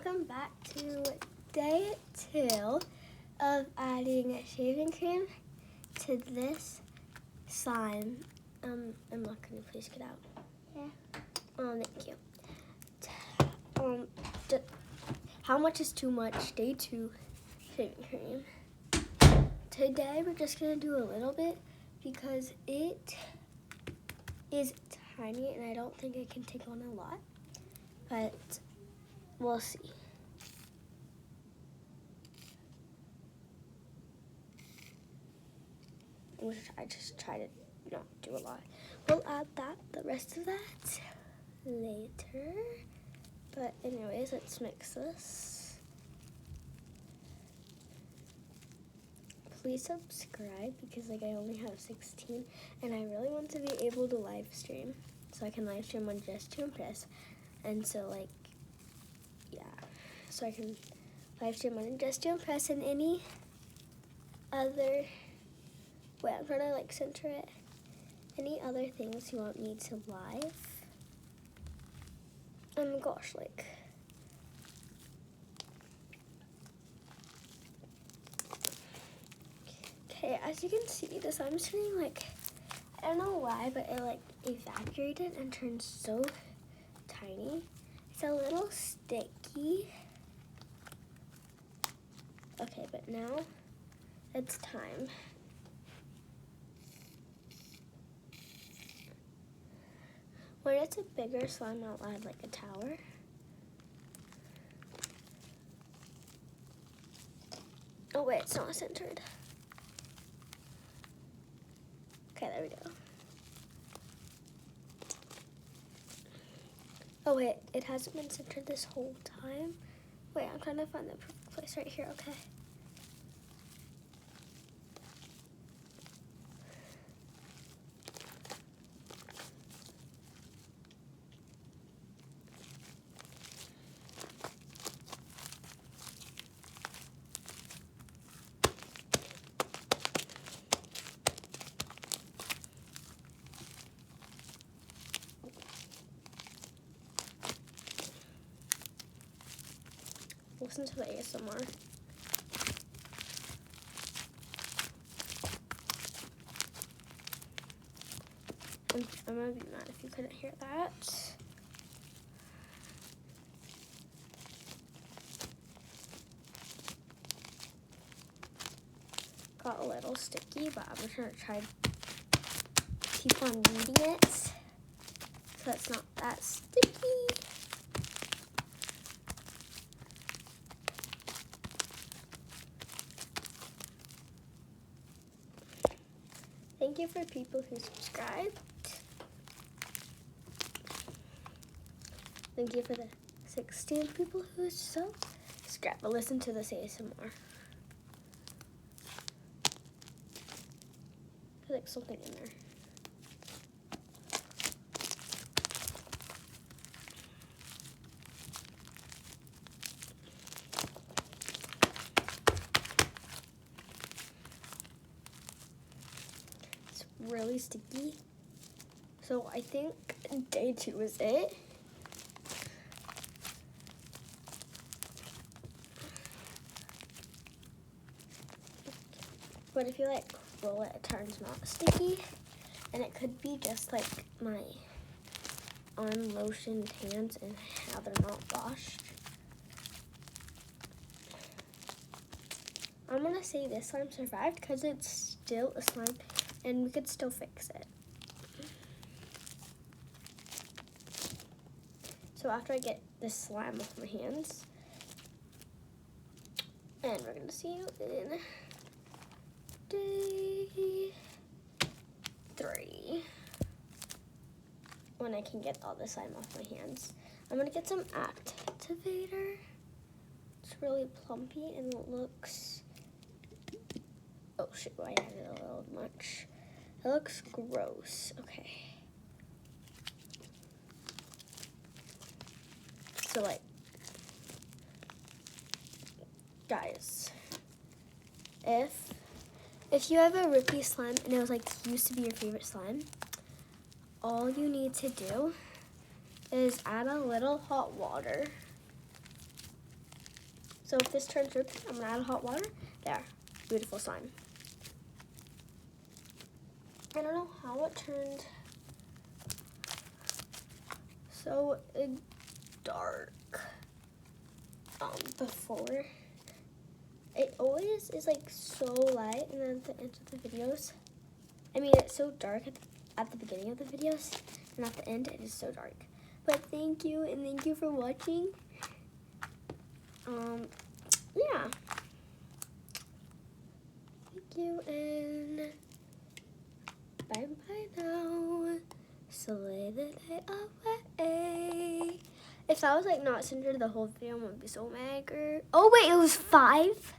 welcome back to day 2 of adding shaving cream to this slime. Emma, can you please get out? Yeah. Oh, thank you. How much is too much? Day 2 shaving cream. Today we're just gonna do a little bit because it is tiny and I don't think it can take on a lot, but we'll see. I just try to not do a lot. We'll add the rest of that later. But anyways, let's mix this. Please subscribe because I only have 16 and I really want to be able to live stream. So I can live stream on Just to Impress. And so so I can live stream on Just to Impress and any other, wait, I'm trying to center it. Any other things you want me to live? Oh my gosh, okay, as you can see, the slime is turning I don't know why, but it evaporated and turned so tiny. It's a little sticky. Okay, but now it's time. When it's a bigger slime, I'll add a tower. Oh wait, it's not centered. Okay, there we go. Oh wait, it hasn't been centered this whole time. Wait, I'm trying to find the perfect place right here, okay. Listen to the ASMR. I'm gonna be mad if you couldn't hear that. Got a little sticky, but I'm just gonna try to keep on kneading it so it's not that sticky. Thank you for people who subscribed. Thank you for the 16 people who subscribed. But listen to this ASMR. There's something in there. It's really sticky. So I think day 2 is it. But if you roll it, it turns not sticky. And it could be just my unlotioned hands and how they're not washed. I'm gonna say this slime survived because it's still a slime and we could still fix it. So after I get this slime off my hands, and we're gonna see you in day 3 when I can get all the slime off my hands. I'm gonna get some activator. It's really plumpy and it looks, oh shoot, I added a little much. It looks gross. Okay. So guys, if you have a Rippy slime and it was used to be your favorite slime, all you need to do is add a little hot water So if this turns drippy, I'm gonna add hot water. There, beautiful slime. I don't know how it turned so dark before. It always is like so light, and then at the end of the videos, I mean it's so dark at the beginning of the videos, and at the end it is so dark. But thank you, and thank you for watching. Yeah. Thank you, and bye now. Slay the day away. If I was like not centered the whole video, I would be so mad. Oh wait, it was 5.